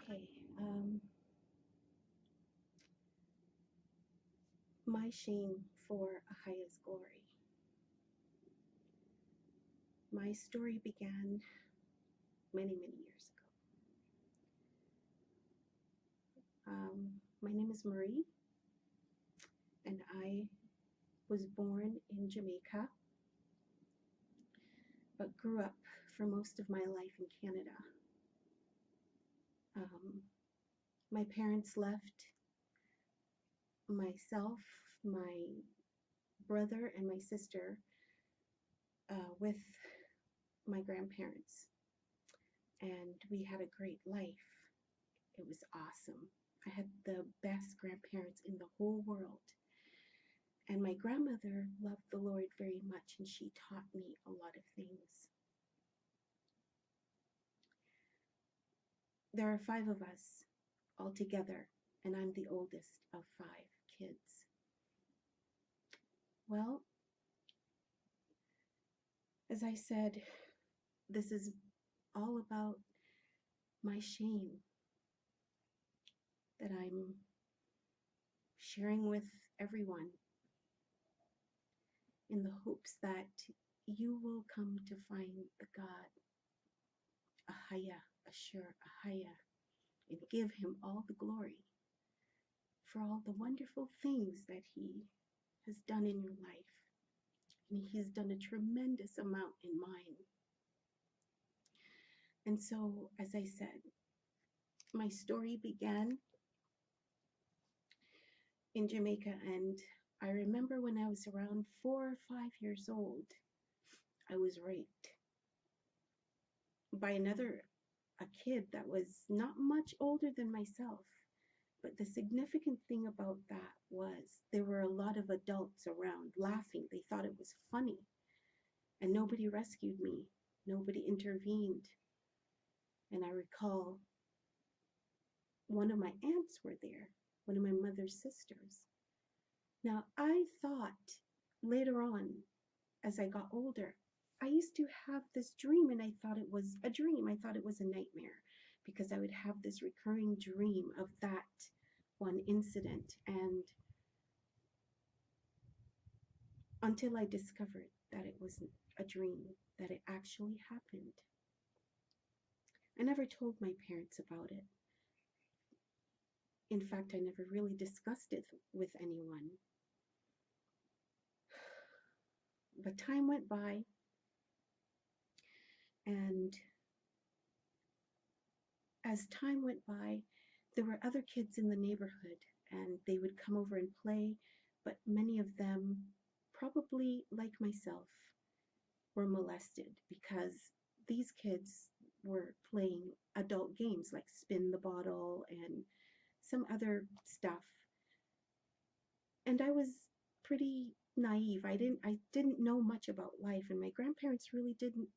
Okay, my shame for Ahayah's glory. My story began many, many years ago. My name is Marie, and I was born in Jamaica, but grew up for most of my life in Canada. Um, my parents left myself, my brother, and my sister with my grandparents, and we had a great life. It was awesome. I had the best grandparents in the whole world. And my grandmother loved the Lord very much, and she taught me a lot of things. There are 5 of us all together, and I'm the oldest of 5 kids. Well, as I said, this is all about my shame that I'm sharing with everyone in the hopes that you will come to find the God, Ahayah, Asher, Ahayah, and give him all the glory for all the wonderful things that he has done in your life. And he's done a tremendous amount in mine. And so, as I said, my story began in Jamaica, and I remember when I was around 4 or 5 years old, I was raped by a kid that was not much older than myself. But the significant thing about that was there were a lot of adults around laughing. They thought it was funny. And nobody rescued me. Nobody intervened. And I recall one of my aunts were there, one of my mother's sisters. Now, I thought later on, as I got older, I used to have this dream, and I thought it was a dream. I thought it was a nightmare because I would have this recurring dream of that one incident. And until I discovered that it wasn't a dream, that it actually happened. I never told my parents about it. In fact, I never really discussed it with anyone. But time went by, and as time went by, there were other kids in the neighborhood, and they would come over and play, but many of them, probably like myself, were molested because these kids were playing adult games like spin the bottle and some other stuff. And I was pretty naive. I didn't know much about life, and my grandparents really didn't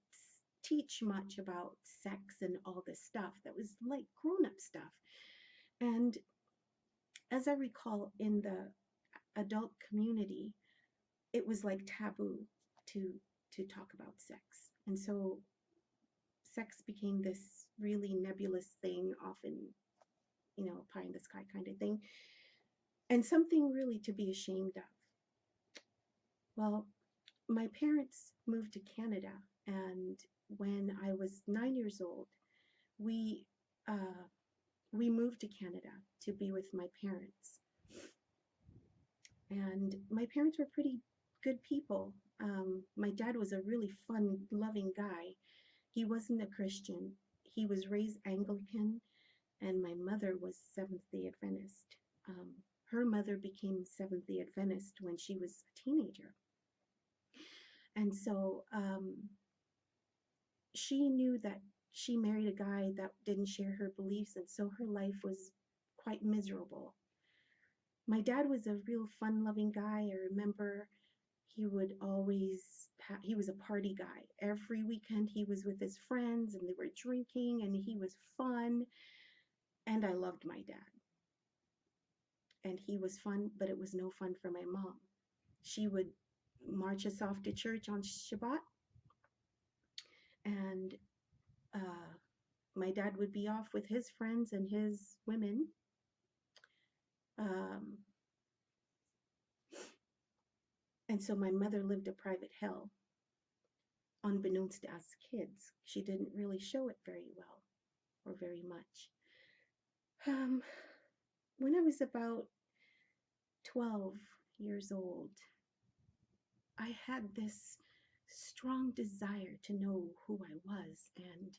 teach much about sex and all this stuff that was like grown-up stuff. And as I recall, in the adult community, it was like taboo to talk about sex. And so sex became this really nebulous thing, often, pie in the sky kind of thing, and something really to be ashamed of. Well, my parents moved to Canada, and when I was 9 years old, we uh, we moved to Canada to be with my parents. And my parents were pretty good people. My dad was a really fun, loving guy. He wasn't a Christian. He was raised Anglican, and my mother was Seventh-day Adventist. Um, her mother became Seventh-day Adventist when she was a teenager. And so she knew that she married a guy that didn't share her beliefs, and so her life was quite miserable. My dad was a real fun-loving guy. I remember he would always, he was a party guy. Every weekend he was with his friends, and they were drinking, and he was fun. And I loved my dad. And he was fun, but it was no fun for my mom. She would march us off to church on Shabbat, and My dad would be off with his friends and his women. Um, and so my mother lived a private hell, unbeknownst to us kids. She didn't really show it very well or very much. Um, when I was about 12 years old, I had this strong desire to know who I was. And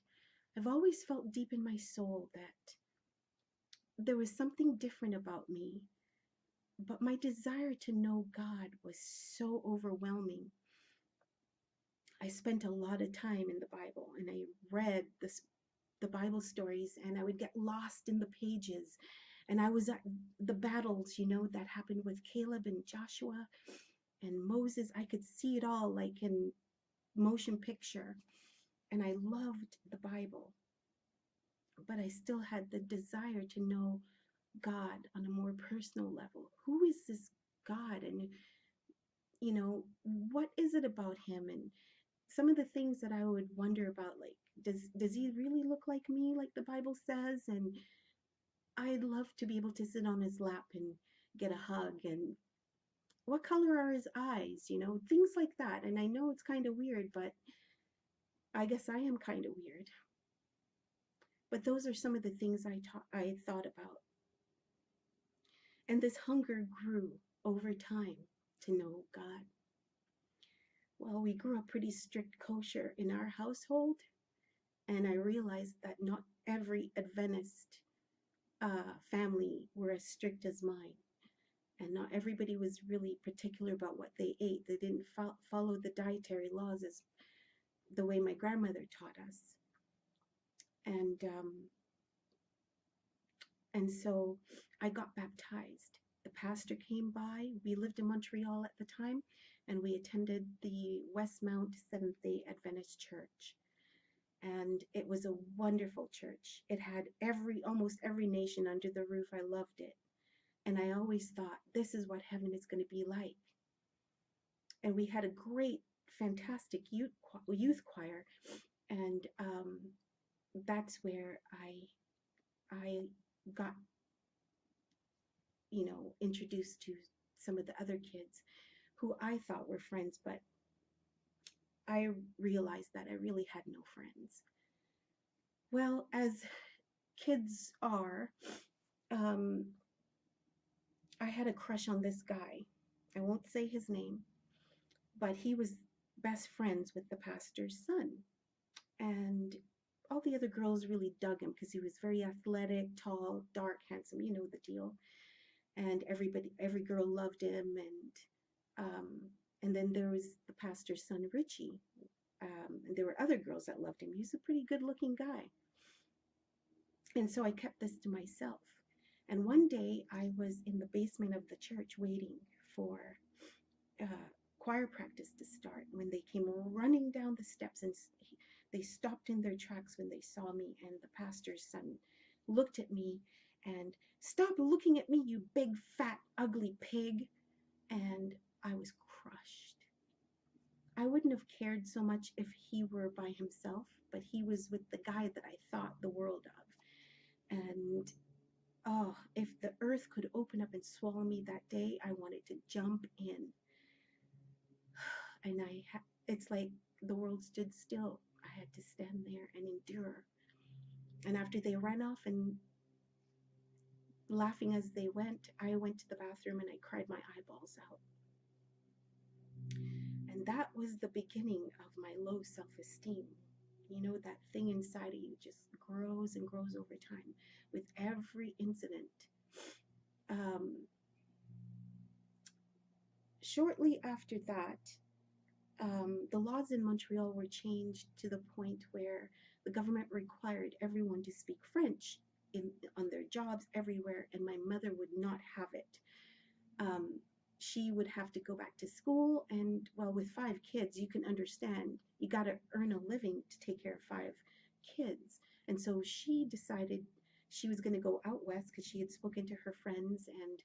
I've always felt deep in my soul that there was something different about me. But my desire to know God was so overwhelming. I spent a lot of time in the Bible and I read the Bible stories, and I would get lost in the pages. And I was at the battles, that happened with Caleb and Joshua and Moses. I could see it all like in motion picture. And I loved the Bible, but I still had the desire to know God on a more personal level. Who is this God? And, what is it about him? And some of the things that I would wonder about, like, does he really look like me, like the Bible says? And I'd love to be able to sit on his lap and get a hug. And what color are his eyes? Things like that. And I know it's kind of weird, but I guess I am kind of weird. But those are some of the things I thought about. And this hunger grew over time to know God. Well, we grew up pretty strict kosher in our household, and I realized that not every Adventist family were as strict as mine. And not everybody was really particular about what they ate. They didn't follow the dietary laws as the way my grandmother taught us. And so I got baptized. The pastor came by. We lived in Montreal at the time, and we attended the Westmount Seventh-day Adventist Church. And it was a wonderful church. It had almost every nation under the roof. I loved it. And I always thought, this is what heaven is going to be like. And we had a great, fantastic youth choir. And that's where I got, introduced to some of the other kids who I thought were friends, but I realized that I really had no friends. Well, as kids are, I had a crush on this guy. I won't say his name, but he was best friends with the pastor's son. And all the other girls really dug him because he was very athletic, tall, dark, handsome, you know the deal. And every girl loved him. And then there was the pastor's son, Richie. And there were other girls that loved him. He was a pretty good looking guy. And so I kept this to myself. And one day I was in the basement of the church waiting for choir practice to start when they came running down the steps, and they stopped in their tracks when they saw me. And the pastor's son looked at me and, "Stop looking at me, you big, fat, ugly pig." And I was crushed. I wouldn't have cared so much if he were by himself, but he was with the guy that I thought the world of. And oh, if the earth could open up and swallow me that day, I wanted to jump in. And it's like the world stood still. I had to stand there and endure. And after they ran off and laughing as they went, I went to the bathroom and I cried my eyeballs out. And that was the beginning of my low self-esteem. That thing inside of you just grows and grows over time with every incident. Shortly after that, the laws in Montreal were changed to the point where the government required everyone to speak French on their jobs everywhere, and my mother would not have it. She would have to go back to school, and well, with 5 kids, you can understand, you got to earn a living to take care of 5 kids. And so she decided she was going to go out west because she had spoken to her friends, and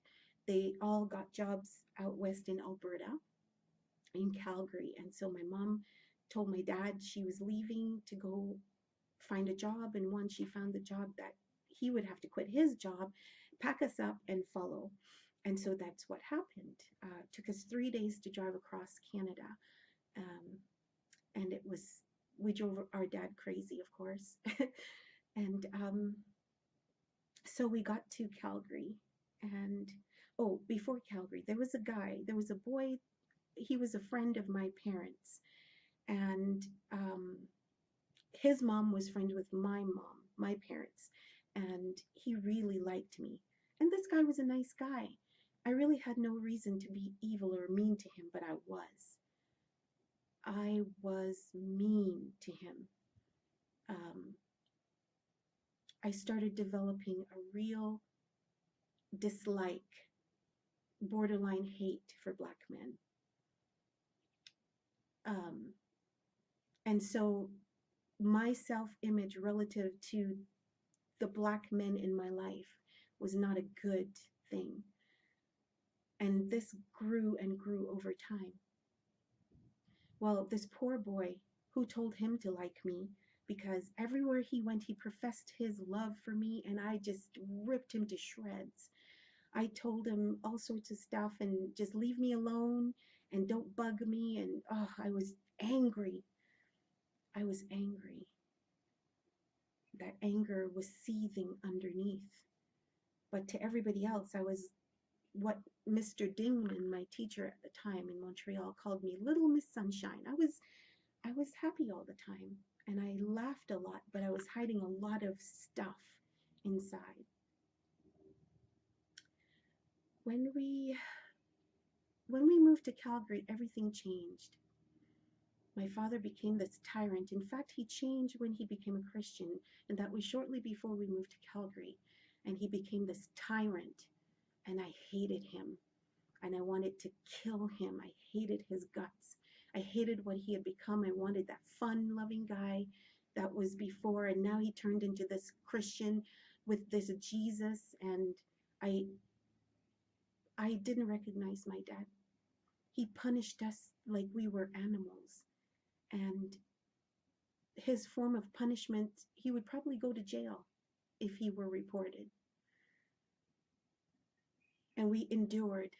they all got jobs out west in Alberta, in Calgary. And so my mom told my dad she was leaving to go find a job, and once she found the job that he would have to quit his job, pack us up, and follow. And so that's what happened. Took us 3 days to drive across Canada. Um, and we drove our dad crazy, of course. And so we got to Calgary. And oh, before Calgary, there was a boy, he was a friend of my parents. And his mom was friends with my mom, my parents. And he really liked me. And this guy was a nice guy. I really had no reason to be evil or mean to him, but I was. I was mean to him. Um, I started developing a real dislike, borderline hate for Black men. Um, and so my self-image relative to the Black men in my life was not a good thing. And this grew and grew over time. Well, this poor boy, who told him to like me, because everywhere he went, he professed his love for me, and I just ripped him to shreds. I told him all sorts of stuff and just leave me alone and don't bug me. And oh, I was angry. I was angry. That anger was seething underneath. But to everybody else, I was what Mr. Dingman, my teacher at the time in Montreal, called me Little Miss Sunshine. I was happy all the time, and I laughed a lot, but I was hiding a lot of stuff inside. When we moved to Calgary, everything changed. My father became this tyrant. In fact, he changed when he became a Christian, and that was shortly before we moved to Calgary. And he became this tyrant, and I hated him, and I wanted to kill him. I hated his guts. I hated what he had become. I wanted that fun, loving guy that was before, and now he turned into this Christian with this Jesus, and I didn't recognize my dad. He punished us like we were animals, and his form of punishment, he would probably go to jail if he were reported. And we endured.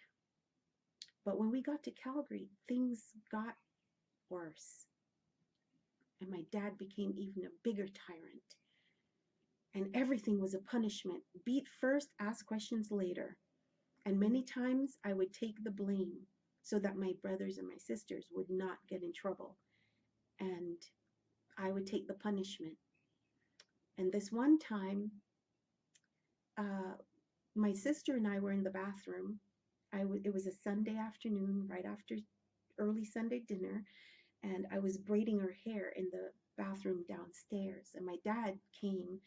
But when we got to Calgary, things got worse. And my dad became even a bigger tyrant. And everything was a punishment. Beat first, ask questions later. And many times I would take the blame so that my brothers and my sisters would not get in trouble. And I would take the punishment. And this one time, my sister and I were in the bathroom. It was a Sunday afternoon, right after early Sunday dinner, and I was braiding her hair in the bathroom downstairs. And my dad came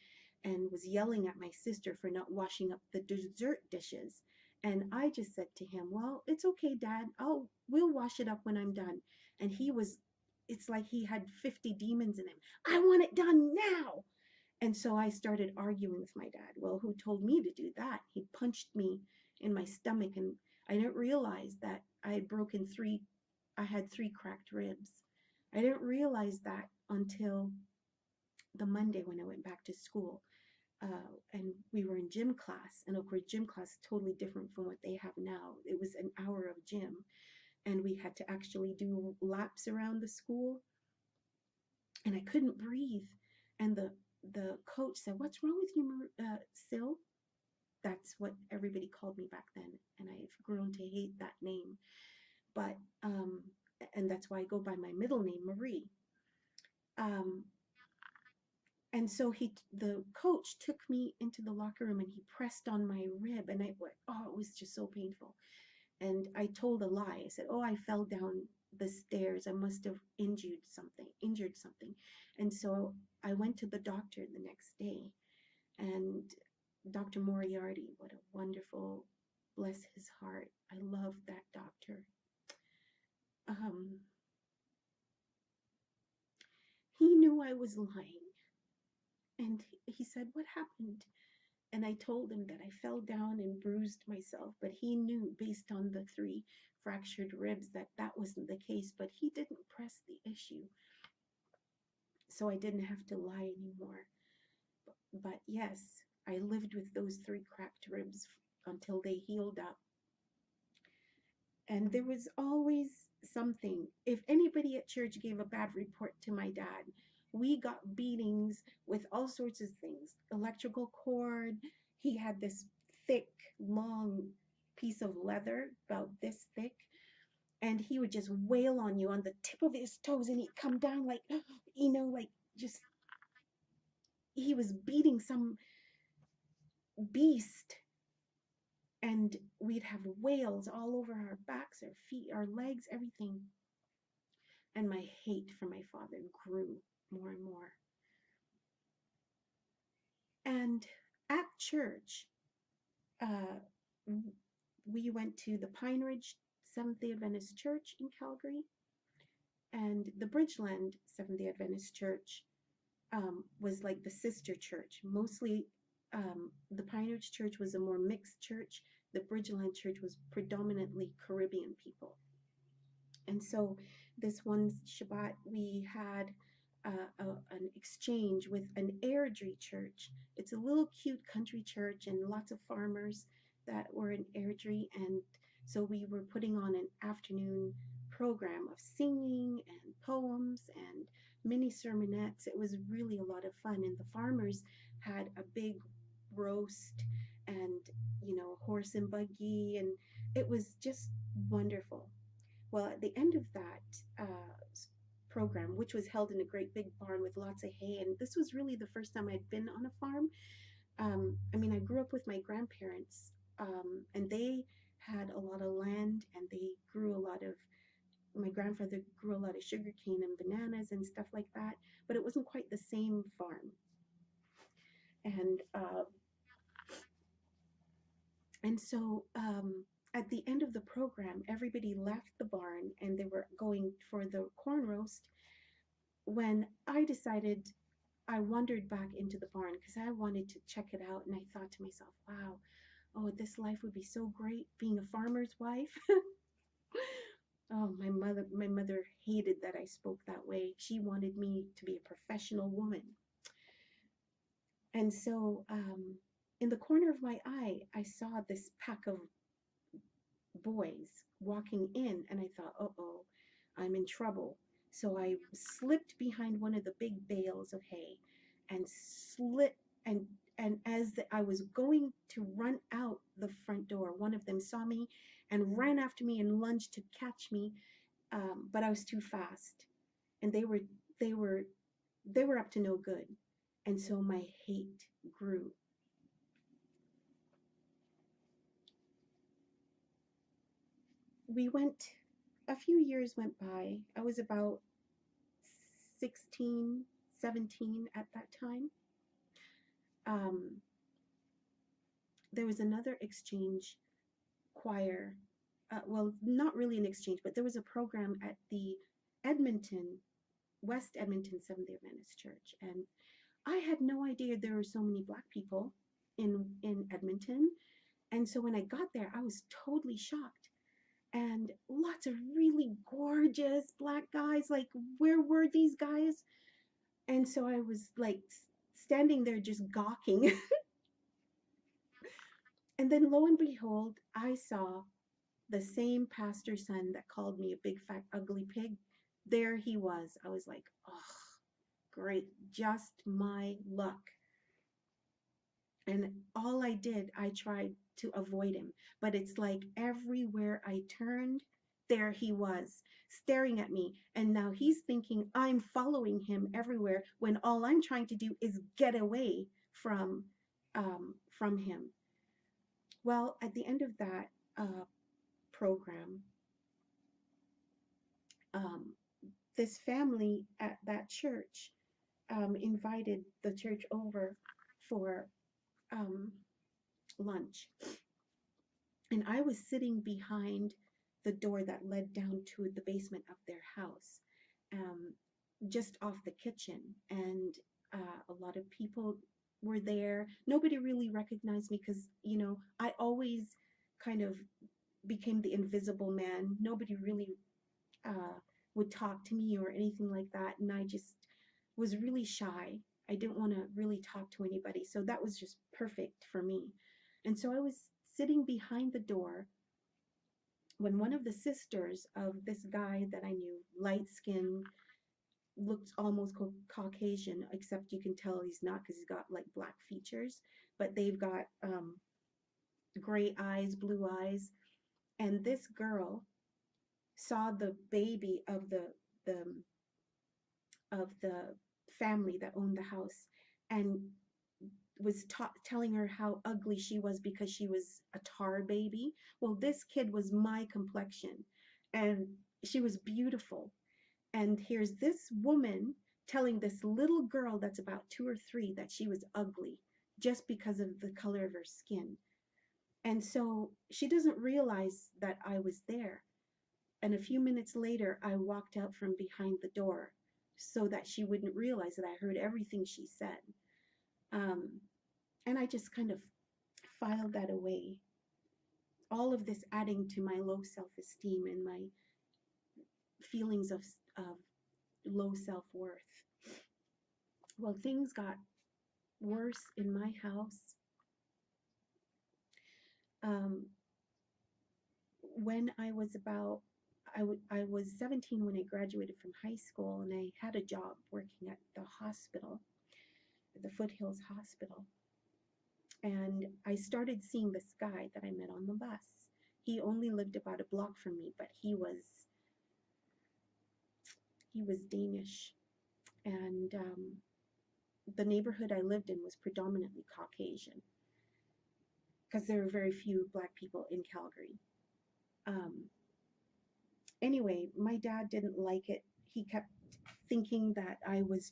and was yelling at my sister for not washing up the dessert dishes. And I just said to him, "Well, it's okay, Dad. We'll wash it up when I'm done." And it's like he had 50 demons in him. "I want it done now." And so I started arguing with my dad. Well, who told me to do that? He punched me in my stomach, and I didn't realize that I had three cracked ribs. I didn't realize that until the Monday when I went back to school. And we were in gym class, and of course, gym class is totally different from what they have now. It was an hour of gym, and we had to actually do laps around the school, and I couldn't breathe. And the coach said, "What's wrong with you, Sil?" That's what everybody called me back then, and I've grown to hate that name. But and that's why I go by my middle name, Marie. Um, and so the coach took me into the locker room, and he pressed on my rib, and it was just so painful. And I told a lie. I said, "Oh, I fell down the stairs. I must have injured something." And so I went to the doctor the next day, and Dr. Moriarty, what a wonderful, bless his heart. I love that doctor. He knew I was lying, and he said, "What happened?" And I told him that I fell down and bruised myself, but he knew based on the 3 fractured ribs that that wasn't the case, but he didn't press the issue. so I didn't have to lie anymore. But yes, I lived with those three cracked ribs until they healed up. And there was always something. If anybody at church gave a bad report to my dad, we got beatings with all sorts of things. Electrical cord. He had this thick, long piece of leather, about this thick, and he would just wail on you on the tip of his toes, and he'd come down like, like just he was beating some beast. And we'd have wails all over our backs, our feet, our legs, everything. And my hate for my father grew more and more. And at church, uh, we went to the Pine Ridge Seventh day Adventist Church in Calgary, and the Bridgeland Seventh day Adventist Church was like the sister church. Mostly, the Pine Ridge Church was a more mixed church. The Bridgeland Church was predominantly Caribbean people. And so this one Shabbat, we had an exchange with an Airdrie church. It's a little cute country church and lots of farmers that were in Airdrie. And so we were putting on an afternoon program of singing and poems and mini sermonettes. It was really a lot of fun. And the farmers had a big roast and, horse and buggy. And it was just wonderful. Well, at the end of that program, which was held in a great big barn with lots of hay, and this was really the first time I'd been on a farm. I mean, I grew up with my grandparents, and they had a lot of land, and they grew a lot of. My grandfather grew a lot of sugar cane and bananas and stuff like that, but it wasn't quite the same farm. And so at the end of the program, everybody left the barn and they were going for the corn roast. When I decided, I wandered back into the barn because I wanted to check it out, and I thought to myself, wow, oh, this life would be so great being a farmer's wife. Oh, my mother hated that I spoke that way. She wanted me to be a professional woman. And so in the corner of my eye, I saw this pack of boys walking in, and I thought, oh, I'm in trouble. So I slipped behind one of the big bales of hay and slipped. And as I was going to run out the front door, one of them saw me and ran after me and lunged to catch me, but I was too fast, and they were up to no good, and so my hate grew. A few years went by. I was about 16, 17 at that time. Um, there was another exchange choir. Well, not really an exchange, but there was a program at the Edmonton, West Edmonton Seventh day Adventist Church. And I had no idea there were so many Black people in Edmonton. And so when I got there, I was totally shocked. And lots of really gorgeous Black guys. Like, where were these guys? And so I was like standing there just gawking. And then lo and behold, I saw the same pastor's son that called me a big fat ugly pig. There he was. I was like, oh, great, just my luck. And all I did, I tried to avoid him. But it's like everywhere I turned, there he was, staring at me. And now he's thinking I'm following him everywhere when all I'm trying to do is get away from him. Well, at the end of that program, um, this family at that church invited the church over for um, lunch. And I was sitting behind the door that led down to the basement of their house, um, just off the kitchen. And a lot of people were there. Nobody really recognized me because, I always kind of became the invisible man. Nobody really would talk to me or anything like that. And I just was really shy. I didn't want to really talk to anybody. So that was just perfect for me. And so I was sitting behind the door when one of the sisters of this guy that I knew, light skinned, looked almost Caucasian, except you can tell he's not because he's got like black features, but they've got gray eyes, blue eyes. And this girl saw the baby the of the family that owned the house and was telling her how ugly she was because she was a tar baby. Well, this kid was my complexion and she was beautiful. And here's this woman telling this little girl that's about 2 or 3 that she was ugly just because of the color of her skin. And so she doesn't realize that I was there. And a few minutes later, I walked out from behind the door so that she wouldn't realize that I heard everything she said. Um, and I just kind of filed that away. All of this adding to my low self-esteem and my feelings of low self-worth. Well, things got worse in my house. Um, when I was about, I was 17 when I graduated from high school, and I had a job working at the hospital, at the Foothills Hospital. And I started seeing this guy that I met on the bus. He only lived about a block from me, but he was Danish. And the neighborhood I lived in was predominantly Caucasian because there were very few black people in Calgary. Anyway, my dad didn't like it. He kept thinking that I was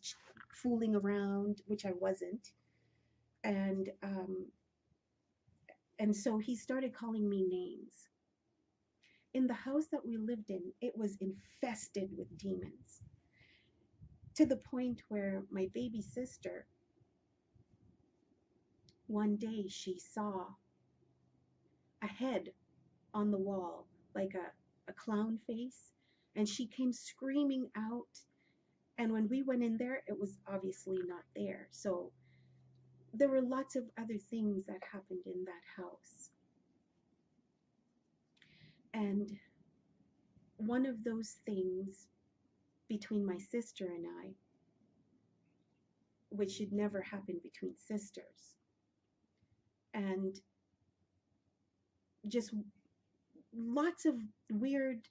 fooling around, which I wasn't. And so he started calling me names. In the house that we lived in, it was infested with demons, to the point where my baby sister, one day she saw a head on the wall, like a clown face, and she came screaming out. And when we went in there, it was obviously not there. So there were lots of other things that happened in that house. And one of those things between my sister and I, which should never happen between sisters, and just lots of weird,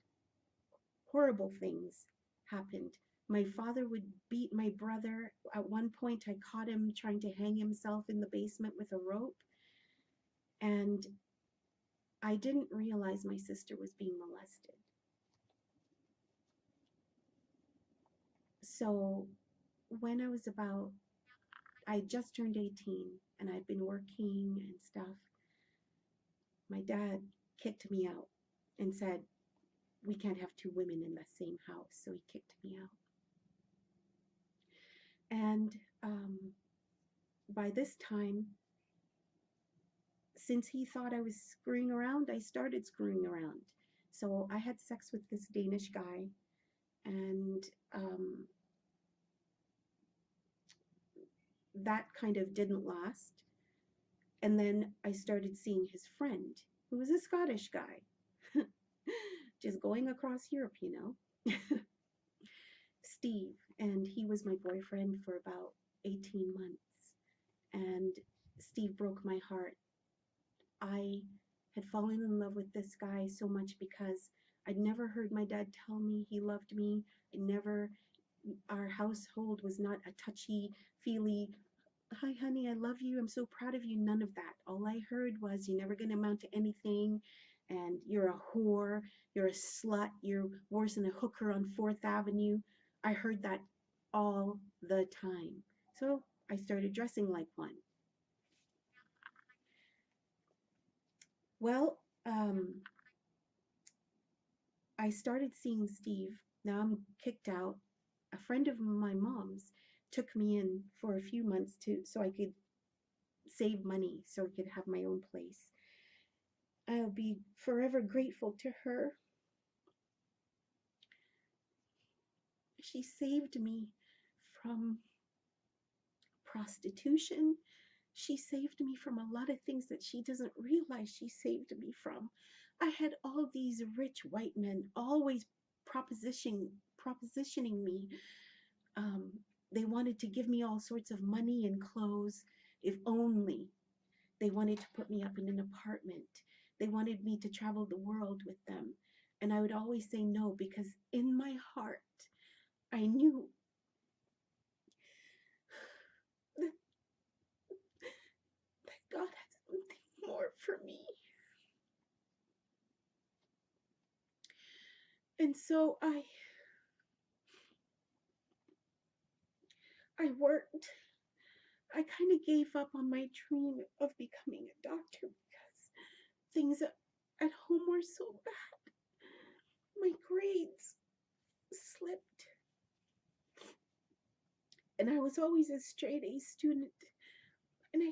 horrible things happened. My father would beat my brother. At one point, I caught him trying to hang himself in the basement with a rope. And I didn't realize my sister was being molested. So when I just turned 18 and I'd been working and stuff, my dad kicked me out and said, we can't have 2 women in the same house. So he kicked me out. And by this time, since he thought I was screwing around, I started screwing around. So I had sex with this Danish guy, and that kind of didn't last. And then I started seeing his friend, who was a Scottish guy, just going across Europe, Steve. And he was my boyfriend for about 18 months. And Steve broke my heart. I had fallen in love with this guy so much because I'd never heard my dad tell me he loved me. Our household was not a touchy-feely, hi honey, I love you, I'm so proud of you, none of that. All I heard was, you're never going to amount to anything, and you're a whore, you're a slut, you're worse than a hooker on 4th Avenue. I heard that all the time. So I started dressing like one. Well, I started seeing Steve. Now I'm kicked out. A friend of my mom's took me in for a few months so I could save money so I could have my own place. I'll be forever grateful to her. She saved me from prostitution. She saved me from a lot of things that she doesn't realize she saved me from. I had all these rich white men always propositioning me. Um, they wanted to give me all sorts of money and clothes, if only. They wanted to put me up in an apartment. They wanted me to travel the world with them. And I would always say no because in my heart, I knew that, that God had something more for me. And so I worked. I kind of gave up on my dream of becoming a doctor because things at home were so bad. My grades slipped, and I was always a straight A student, and I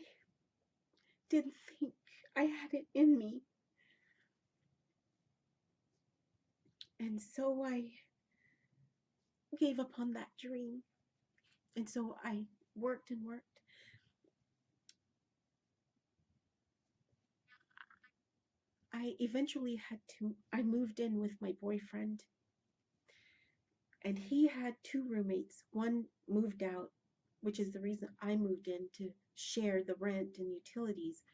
didn't think I had it in me. And so I gave up on that dream. And so I worked and worked. I eventually I moved in with my boyfriend, and he had two roommates. One moved out, which is the reason I moved in to share the rent and utilities.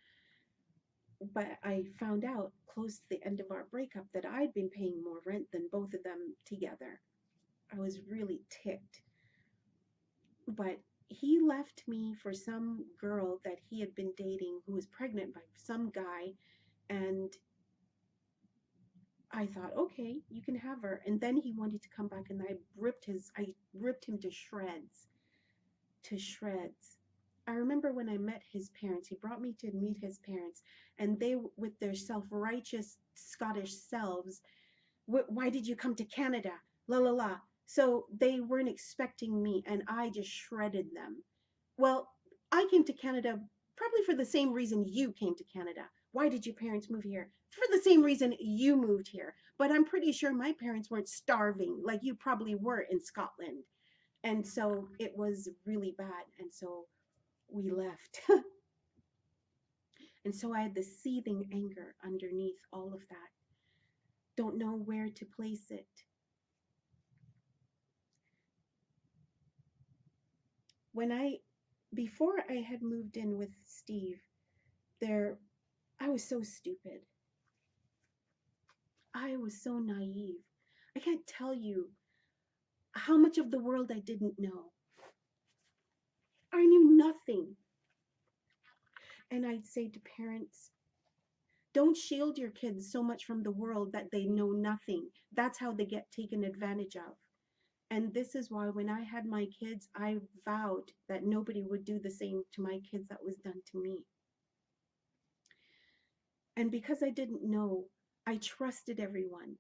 But I found out close to the end of our breakup that I'd been paying more rent than both of them together. I was really ticked. But he left me for some girl that he had been dating who was pregnant by some guy. And I thought, okay, you can have her. And then he wanted to come back, and I ripped him to shreds, to shreds. I remember when I met his parents, he brought me to meet his parents, and they, with their self-righteous Scottish selves, why did you come to Canada? La la la. So they weren't expecting me, and I just shredded them. Well, I came to Canada probably for the same reason you came to Canada. Why did your parents move here? For the same reason you moved here. But I'm pretty sure my parents weren't starving like you probably were in Scotland. And so it was really bad. And so we left. And so I had this seething anger underneath all of that. Don't know where to place it. When before I had moved in with Steve, there, I was so stupid. I was so naive. I can't tell you how much of the world I didn't know. I knew nothing. And I'd say to parents, don't shield your kids so much from the world that they know nothing. That's how they get taken advantage of. And this is why when I had my kids, I vowed that nobody would do the same to my kids that was done to me. And because I didn't know, I trusted everyone.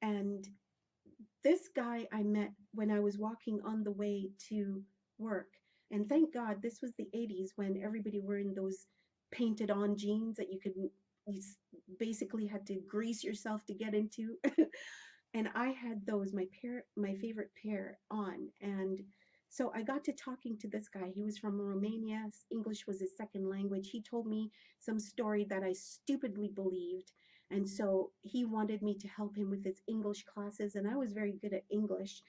And this guy I met when I was walking on the way to work. And thank God this was the 80s when everybody were in those painted on jeans that you basically had to grease yourself to get into. And I had those, my favorite pair on. And so I got to talking to this guy. He was from Romania. English was his second language. He told me some story that I stupidly believed. And so he wanted me to help him with his English classes, and I was very good at English.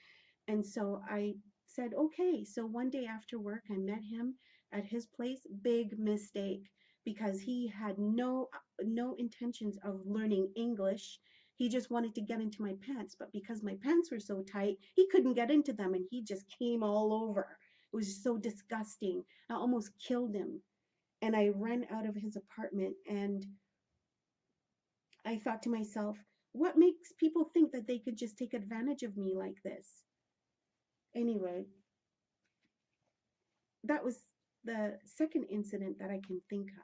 And so I said, okay. So one day after work, I met him at his place. Big mistake, because he had no intentions of learning English. He just wanted to get into my pants, but because my pants were so tight, he couldn't get into them, and he just came all over. It was so disgusting. I almost killed him. And I ran out of his apartment, and I thought to myself, what makes people think that they could just take advantage of me like this? Anyway, that was the second incident that I can think of.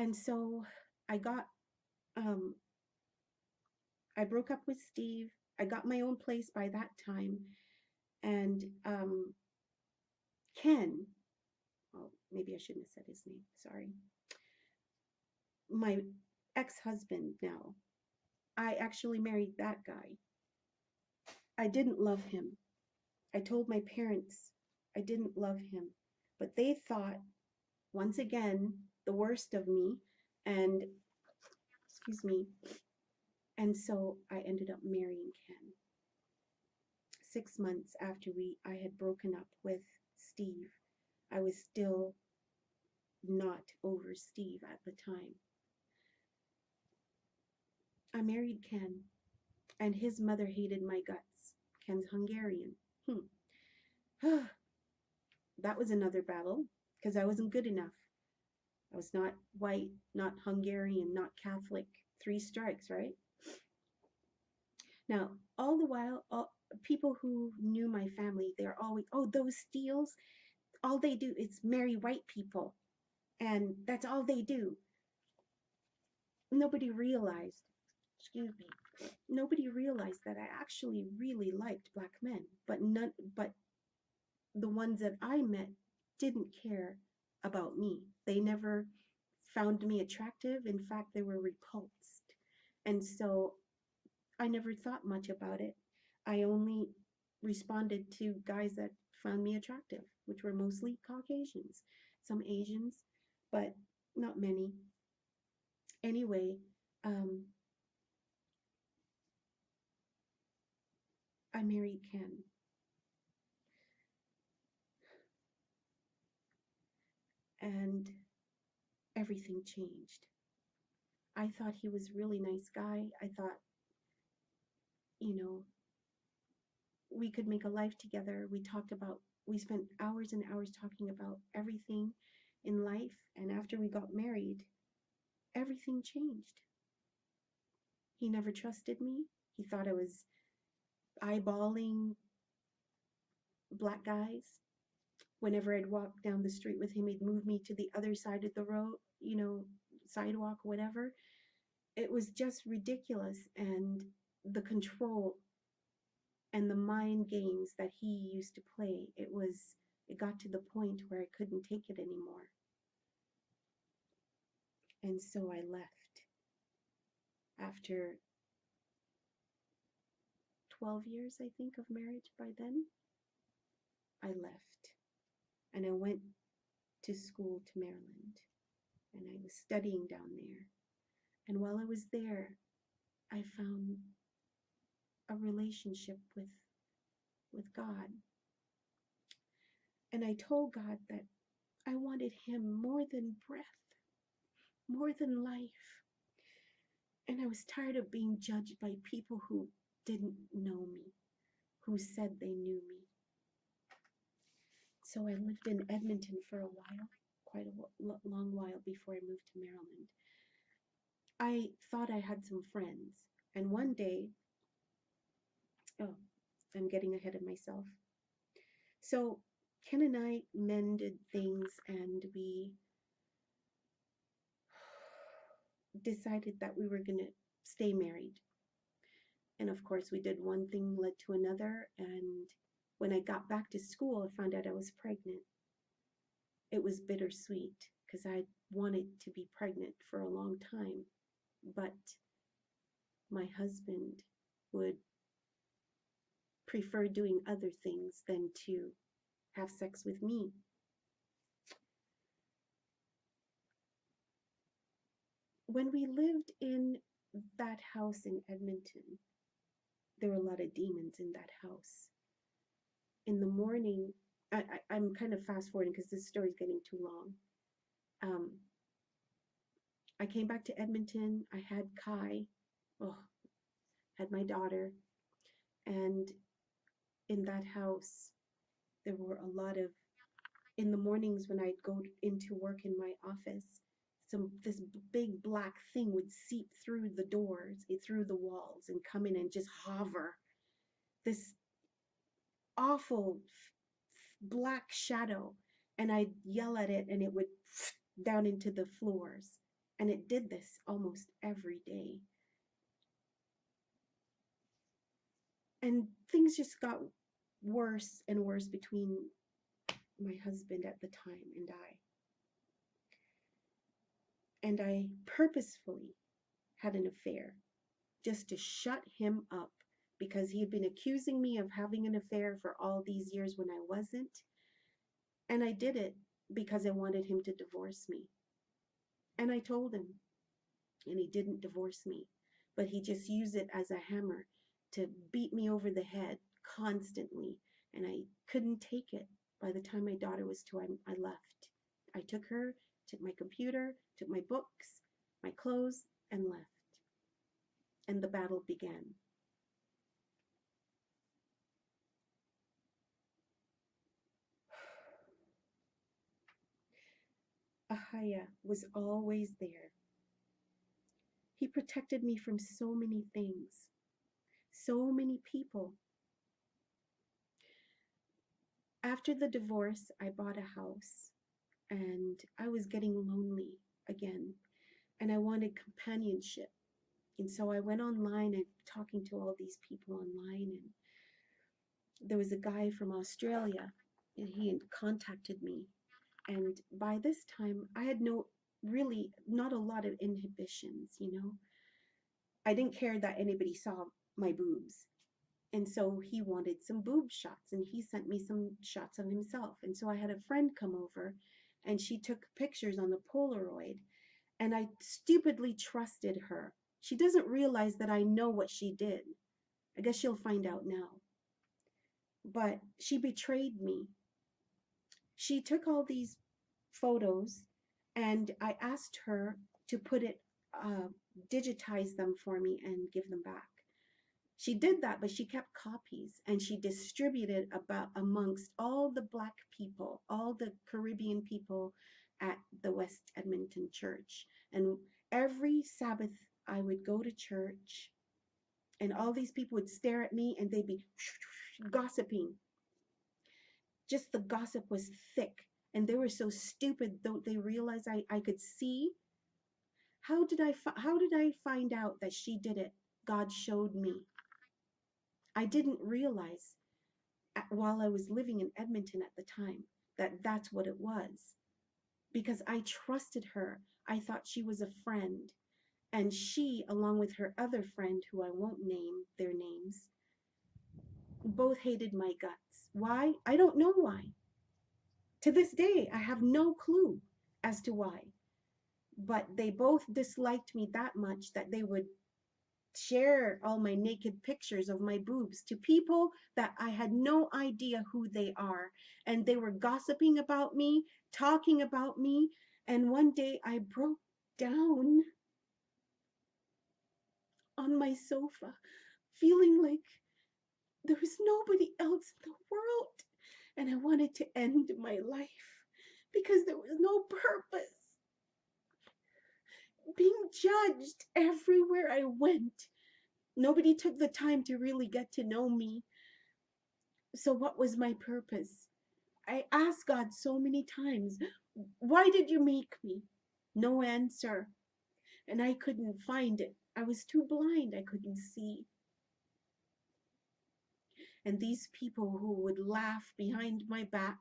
And so I got, um, I broke up with Steve. I got my own place by that time. And Ken, oh, maybe I shouldn't have said his name, sorry. My ex-husband now, I actually married that guy. I didn't love him. I told my parents I didn't love him, but they thought, once again, the worst of me, and excuse me, and so I ended up marrying Ken. 6 months after I had broken up with Steve, I was still not over Steve at the time. I married Ken, and his mother hated my guts. Ken's Hungarian. That was another battle because I wasn't good enough. I was not white, not Hungarian, not Catholic. 3 strikes, right? Now, all the while, people who knew my family, they're always, oh, those Steels, all they do is marry white people. And that's all they do. Nobody realized, excuse me, nobody realized that I actually really liked black men, but the ones that I met didn't care about me. They never found me attractive. In fact, they were repulsed. And so I never thought much about it. I only responded to guys that found me attractive, which were mostly Caucasians, some Asians, but not many. Anyway, um, I married Ken, and everything changed. I thought he was a really nice guy. I thought, you know, we could make a life together. We spent hours and hours talking about everything in life. And after we got married, everything changed. He never trusted me. He thought I was eyeballing black guys. Whenever I'd walk down the street with him, he'd move me to the other side of the road, sidewalk, whatever. It was just ridiculous. And the control and the mind games that he used to play, it got to the point where I couldn't take it anymore. And so I left. After 12 years, I think, of marriage by then, I left. And I went to school to Maryland. And I was studying down there. And while I was there, I found a relationship with God. And I told God that I wanted him more than breath, more than life. And I was tired of being judged by people who didn't know me, who said they knew me. So I lived in Edmonton for a while, quite a long while before I moved to Maryland. I thought I had some friends. And one day, oh, I'm getting ahead of myself. So Ken and I mended things, and we decided that we were going to stay married. And of course, we did one thing led to another. And when I got back to school, I found out I was pregnant. It was bittersweet because I wanted to be pregnant for a long time. But my husband would prefer doing other things than to have sex with me. When we lived in that house in Edmonton, there were a lot of demons in that house. In the morning, I'm kind of fast forwarding because this story is getting too long. I came back to Edmonton. I had Kai, had my daughter, and in that house, there were a lot of, in the mornings when I'd go into work in my office, this big black thing would seep through the doors, through the walls, and come in and just hover. This awful black shadow, and I'd yell at it, and it would down into the floors. And it did this almost every day. And things just got worse and worse between my husband at the time and I. And I purposefully had an affair just to shut him up because he had been accusing me of having an affair for all these years when I wasn't. And I did it because I wanted him to divorce me. And I told him, and he didn't divorce me, but he just used it as a hammer to beat me over the head constantly. And I couldn't take it. By the time my daughter was 2, I left. I took her, took my computer, took my books, my clothes, and left. And the battle began. Ahayah was always there. He protected me from so many things, so many people. After the divorce, I bought a house and I was getting lonely again and I wanted companionship. And so I went online and talking to all these people online, and there was a guy from Australia and he had contacted me. And by this time, I had really not a lot of inhibitions, you know. I didn't care that anybody saw my boobs. And so he wanted some boob shots and he sent me some shots of himself. And so I had a friend come over and she took pictures on the Polaroid and I stupidly trusted her. She doesn't realize that I know what she did. I guess she'll find out now. But she betrayed me. She took all these photos and I asked her to digitize them for me and give them back. She did that, but she kept copies and she distributed about amongst all the Black people, all the Caribbean people at the West Edmonton church. And every Sabbath I would go to church and all these people would stare at me and they'd be gossiping. Just the gossip was thick and they were so stupid, don't they realize I could see? How did I find out that she did it? God showed me. I didn't realize while I was living in Edmonton at the time that that's what it was, because I trusted her. I thought she was a friend, and she, along with her other friend, who I won't name their names, both hated my guts. Why? I don't know why. To this day, I have no clue as to why. But they both disliked me that much that they would share all my naked pictures of my boobs to people that I had no idea who they are. And they were gossiping about me, talking about me. And one day I broke down on my sofa, feeling like there was nobody else in the world. And I wanted to end my life because there was no purpose. Being judged everywhere I went. Nobody took the time to really get to know me. So what was my purpose? I asked God so many times, why did you make me? No answer. And I couldn't find it. I was too blind. I couldn't see. And these people who would laugh behind my back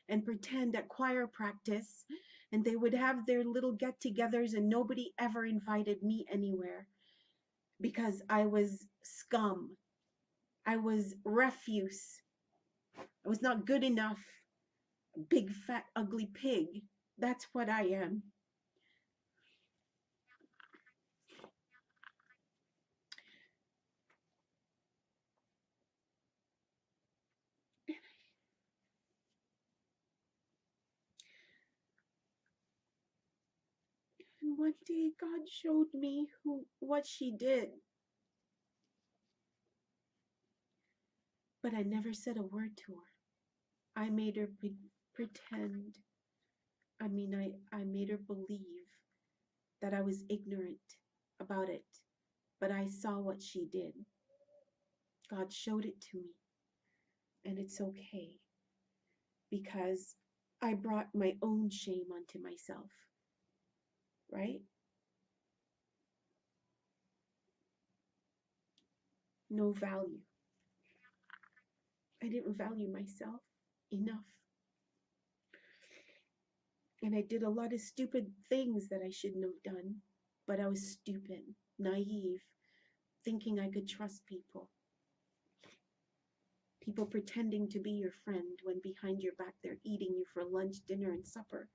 and pretend at choir practice, and they would have their little get-togethers and nobody ever invited me anywhere because I was scum. I was refuse. I was not good enough. Big, fat, ugly pig. That's what I am. And one day God showed me what she did. But I never said a word to her. I made her pretend. I made her believe that I was ignorant about it. But I saw what she did. God showed it to me. And it's okay. Because I brought my own shame onto myself. Right? No value. I didn't value myself enough. And I did a lot of stupid things that I shouldn't have done. But I was stupid, naive, thinking I could trust people. People pretending to be your friend when behind your back they're eating you for lunch, dinner, and supper.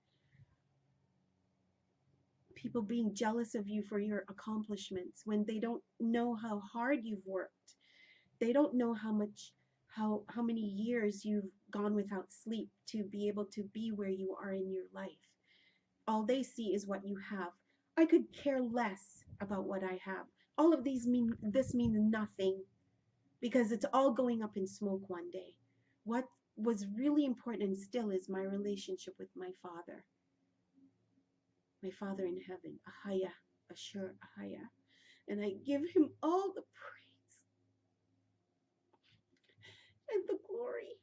People being jealous of you for your accomplishments when they don't know how hard you've worked. They don't know how many years you've gone without sleep to be able to be where you are in your life. All they see is what you have. I could care less about what I have. All of this means nothing because it's all going up in smoke one day. What was really important and still is my relationship with my Father in heaven, Ahayah, Ashur Ahayah. And I give him all the praise and the glory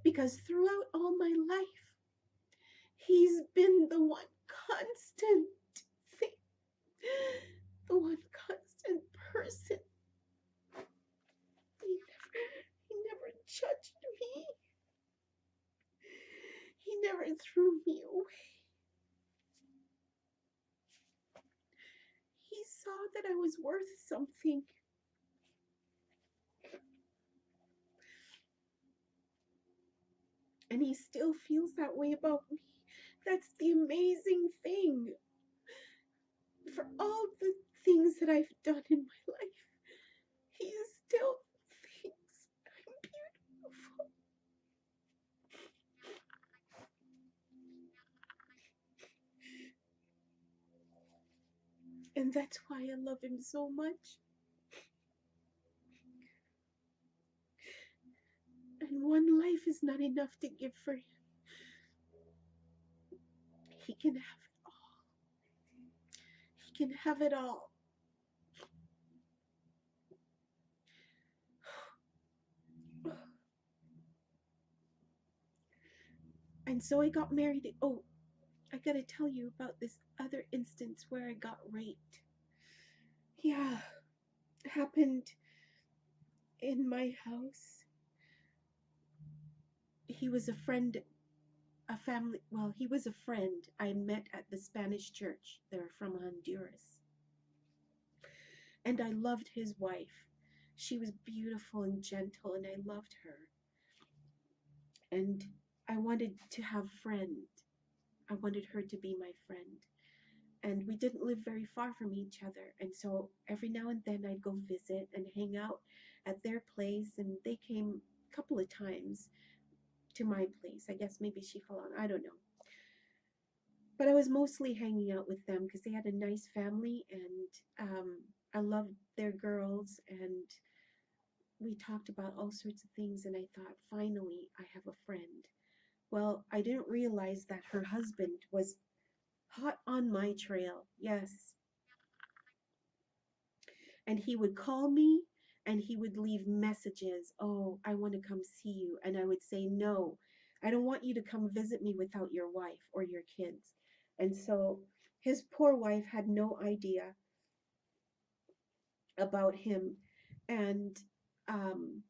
because throughout all my life, he's been the one constant thing, the one constant person. He never judged me. He never threw me away. He saw that I was worth something. And he still feels that way about me. That's the amazing thing. For all the things that I've done in my life, he still thinks I'm beautiful. And that's why I love him so much. And one life is not enough to give for him. He can have it all. He can have it all. And so I got married. Oh, I gotta tell you about this other instance where I got raped. Yeah, it happened in my house. He was a friend, a family, well, he was a friend I met at the Spanish church. They're from Honduras. And I loved his wife. She was beautiful and gentle, and I loved her. And I wanted to have a friend. I wanted her to be my friend. And we didn't live very far from each other. And so every now and then I'd go visit and hang out at their place. And they came a couple of times to my place. I guess maybe she fell on, I don't know. But I was mostly hanging out with them because they had a nice family, and I loved their girls, and we talked about all sorts of things. And I thought, finally, I have a friend. Well, I didn't realize that her husband was hot on my trail. Yes. And he would call me and he would leave messages. Oh, I want to come see you. And I would say, no, I don't want you to come visit me without your wife or your kids. And so his poor wife had no idea about him. And um,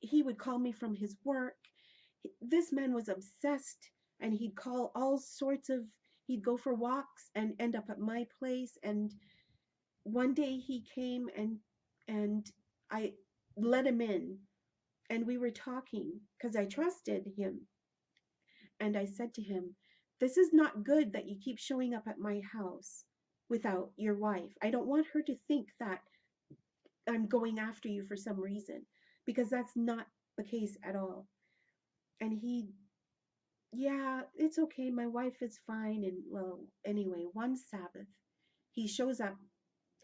he would call me from his work. This man was obsessed, and he'd call all sorts of, he'd go for walks and end up at my place. And one day he came, and I let him in, and we were talking because I trusted him. And I said to him, this is not good that you keep showing up at my house without your wife. I don't want her to think that I'm going after you for some reason, because that's not the case at all. And he, yeah, it's okay. My wife is fine. And well, anyway, one Sabbath, he shows up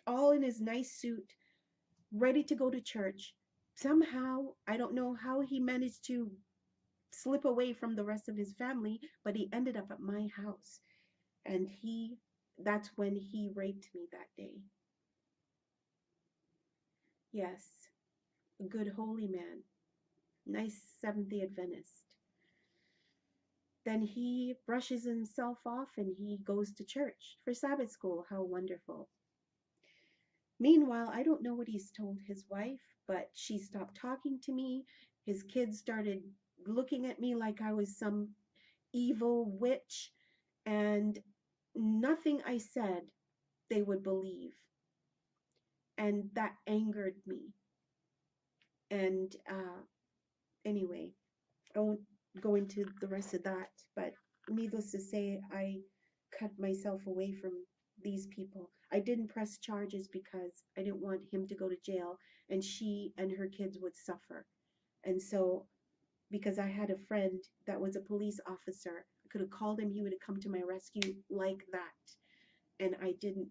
all in his nice suit, ready to go to church. Somehow, I don't know how he managed to slip away from the rest of his family, but he ended up at my house. And that's when he raped me that day. Yes, a good holy man, nice Seventh-day Adventist. Then he brushes himself off and he goes to church for Sabbath school. How wonderful. Meanwhile, I don't know what he's told his wife, but she stopped talking to me. His kids started looking at me like I was some evil witch, and nothing I said they would believe. And that angered me. And anyway, I won't go into the rest of that, but needless to say, I cut myself away from these people. I didn't press charges because I didn't want him to go to jail and she and her kids would suffer. And so, because I had a friend that was a police officer, I could have called him, he would have come to my rescue like that. And I didn't.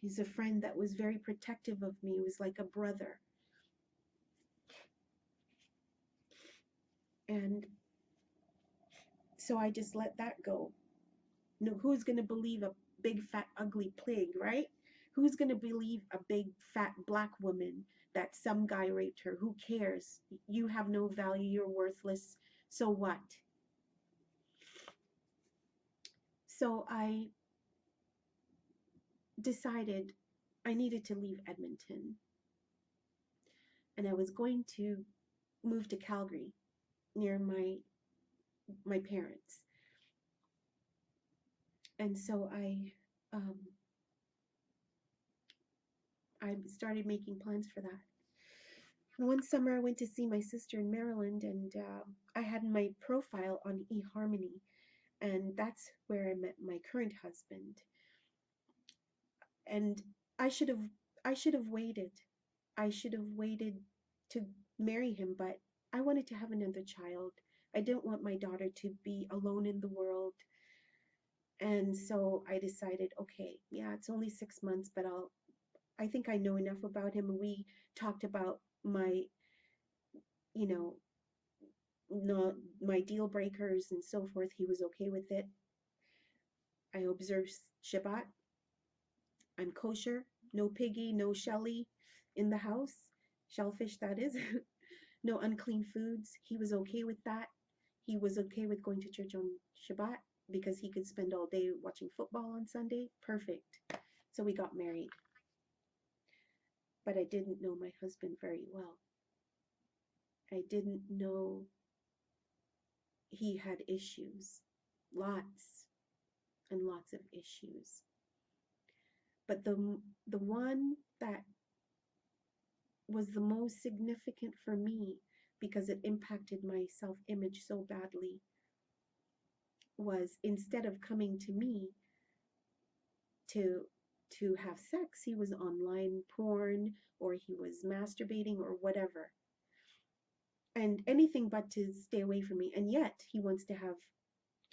He's a friend that was very protective of me. He was like a brother. And so I just let that go. No, who's going to believe a big, fat, ugly pig, right? Who's going to believe a big, fat black woman that some guy raped her? Who cares? You have no value. You're worthless. So what? So I decided I needed to leave Edmonton. And I was going to move to Calgary near my parents. And so um, I started making plans for that. One summer, I went to see my sister in Maryland, and I had my profile on eHarmony, and that's where I met my current husband. And I should have, I should have waited. I should have waited to marry him, but I wanted to have another child. I didn't want my daughter to be alone in the world. And so I decided, okay, yeah, it's only 6 months, but I think I know enough about him. And we talked about my, you know, not my deal breakers and so forth. He was okay with it. I observe Shabbat. I'm kosher. No piggy, no shelly in the house. Shellfish, that is. No unclean foods. He was okay with that. He was okay with going to church on Shabbat because he could spend all day watching football on Sunday. Perfect. So we got married. But I didn't know my husband very well. I didn't know he had issues. Lots and lots of issues. But the one that was the most significant for me because it impacted my self-image so badly was instead of coming to me to have sex, he was online porn or he was masturbating or whatever. And anything but to stay away from me. And yet he wants to have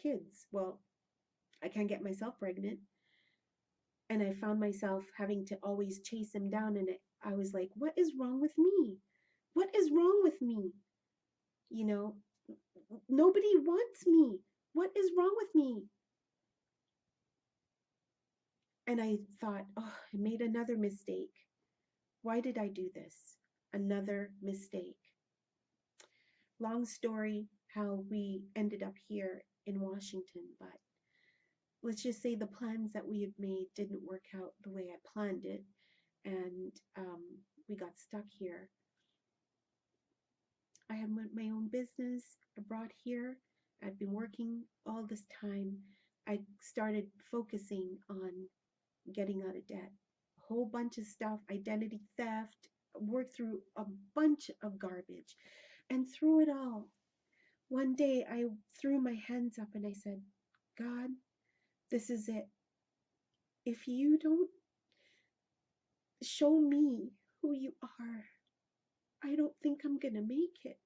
kids. Well, I can't get myself pregnant. And I found myself having to always chase him down. And I was like, what is wrong with me? What is wrong with me? You know, nobody wants me. What is wrong with me? And I thought, oh, I made another mistake. Why did I do this? Another mistake. Long story how we ended up here in Washington, but let's just say the plans that we had made didn't work out the way I planned it, and we got stuck here. I had my own business. I brought here. I've been working all this time. I started focusing on getting out of debt. A whole bunch of stuff, identity theft, worked through a bunch of garbage. And through it all, one day I threw my hands up and I said, God, this is it. If you don't show me who you are, I don't think I'm going to make it.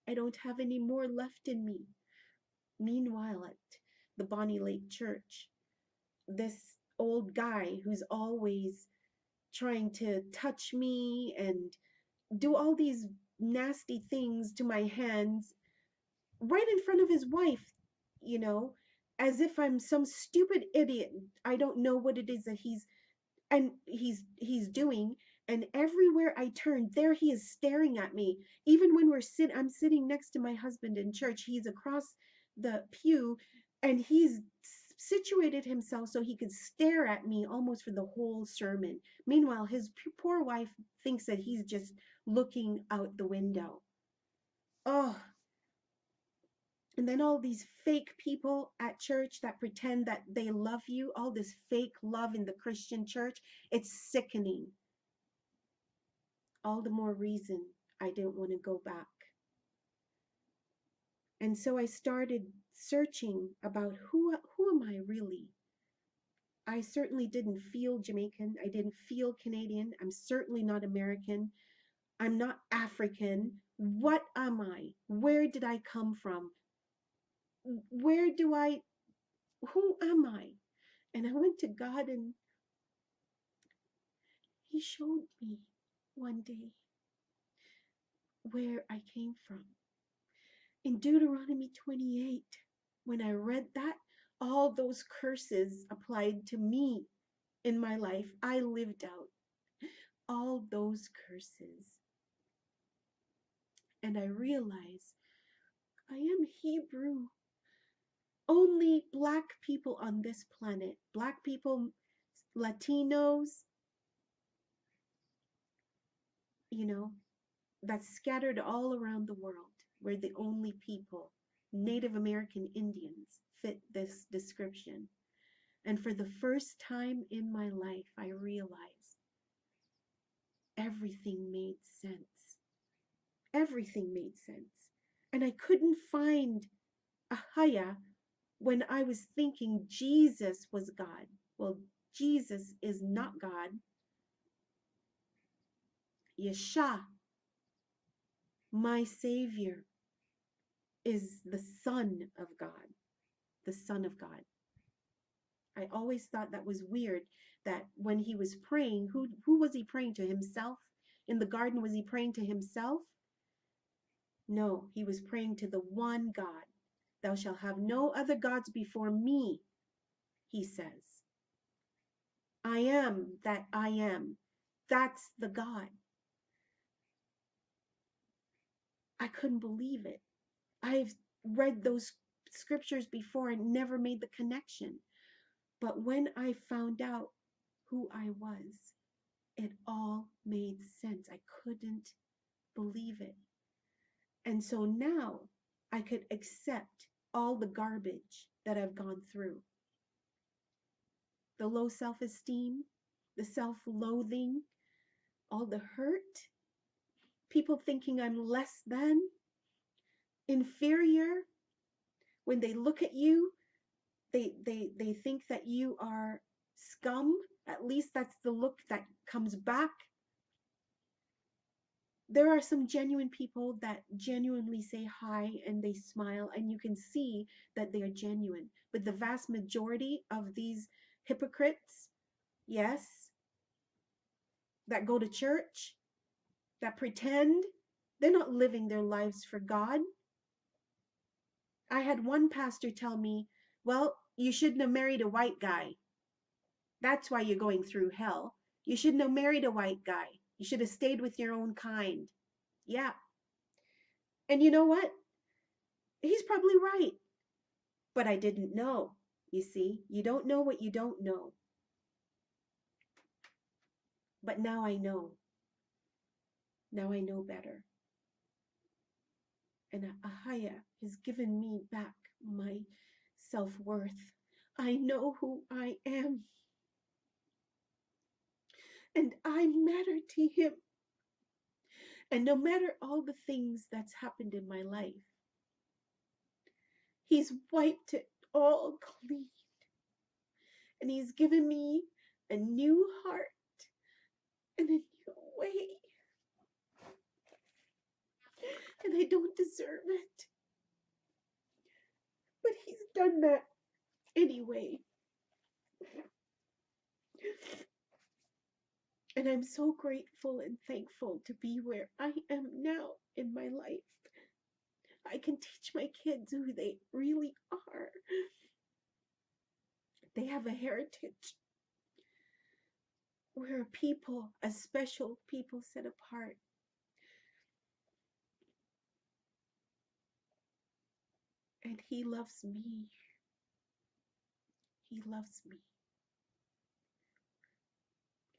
I don't have any more left in me. Meanwhile, at the Bonnie Lake Church, this old guy who's always trying to touch me and do all these nasty things to my hands right in front of his wife, you know, as if I'm some stupid idiot. I don't know what it is that he's doing, and everywhere I turn, there he is staring at me. Even when I'm sitting next to my husband in church, he's across the pew, and he's situated himself so he could stare at me almost for the whole sermon. Meanwhile, his poor wife thinks that he's just looking out the window. Oh, and then all these fake people at church that pretend that they love you, all this fake love in the Christian church, it's sickening. all the more reason I didn't want to go back. And so I started searching about who am I really? I certainly didn't feel Jamaican. I didn't feel Canadian. I'm certainly not American. I'm not African. What am I? Where did I come from? Where do I, who am I? And I went to God and He showed me one day where I came from. In Deuteronomy 28, when I read that, all those curses applied to me in my life. I lived out all those curses. And I realized I am Hebrew. Only Black people on this planet, Black people, Latinos, you know, that's scattered all around the world. We're the only people. Native American Indians fit this description. And for the first time in my life, I realized everything made sense. Everything made sense. And I couldn't find Ahayah when I was thinking Jesus was God. Well, Jesus is not God. Yeshua, my Savior, is the Son of God. The Son of God. I always thought that was weird that when he was praying, who was he praying to? Himself? In the garden, was he praying to himself? No, he was praying to the one God. Thou shalt have no other gods before me, he says. I am that I am. That's the God. I couldn't believe it. I've read those scriptures before and never made the connection. But when I found out who I was, it all made sense. I couldn't believe it. And so now I could accept all the garbage that I've gone through. The low self-esteem, the self-loathing, all the hurt, people thinking I'm less than, inferior. When they look at you, they think that you are scum. At least that's the look that comes back. There are some genuine people that genuinely say hi and they smile and you can see that they are genuine. But the vast majority of these hypocrites, yes, that go to church, that pretend, they're not living their lives for God. I had one pastor tell me, well, you shouldn't have married a white guy. That's why you're going through hell. You shouldn't have married a white guy. You should have stayed with your own kind. Yeah. And you know what? He's probably right. But I didn't know. You see, you don't know what you don't know. But now I know. Now I know better. And Ahayah has given me back my self-worth. I know who I am. And I matter to him. And no matter all the things that's happened in my life, he's wiped it all clean. And he's given me a new heart and a new way. And I don't deserve it. But he's done that anyway. And I'm so grateful and thankful to be where I am now in my life. I can teach my kids who they really are. They have a heritage. We're a people, a special people set apart. And he loves me. He loves me.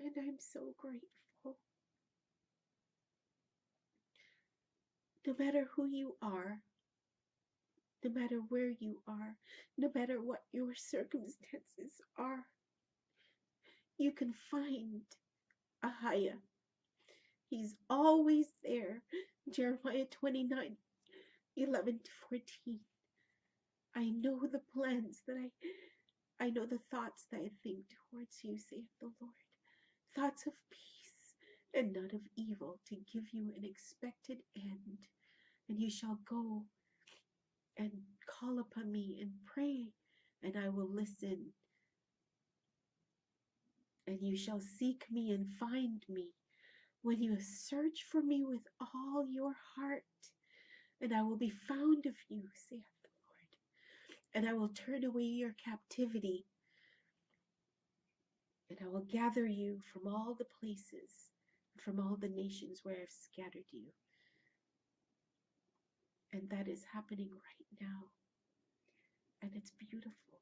And I'm so grateful. No matter who you are, no matter where you are, no matter what your circumstances are, you can find Ahayah. He's always there. Jeremiah 29:11-14. I know the plans that I know the thoughts that I think towards you, saith the Lord. Thoughts of peace and not of evil, to give you an expected end. And you shall go and call upon me and pray, and I will listen. And you shall seek me and find me when you search for me with all your heart. And I will be found of you, saith the Lord. And I will turn away your captivity, and I will gather you from all the places, from all the nations where I've scattered you. And that is happening right now. And it's beautiful.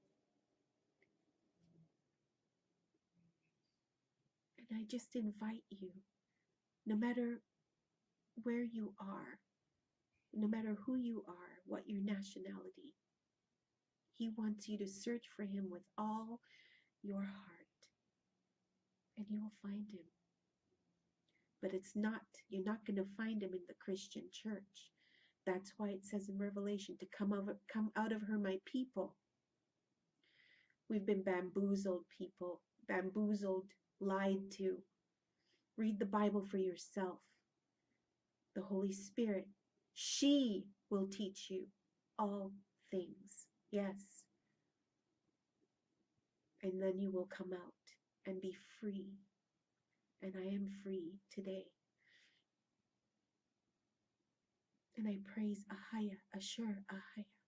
And I just invite you, no matter where you are, no matter who you are, what your nationality, He wants you to search for Him with all your heart, and you will find Him. But you're not going to find Him in the Christian church. That's why it says in Revelation to come out of her, my people. We've been bamboozled, people, bamboozled, lied to. Read the Bible for yourself. The Holy Spirit, she will teach you all things. Yes. And then you will come out and be free. And I am free today. And I praise Ahayah, Ashur, Ahayah.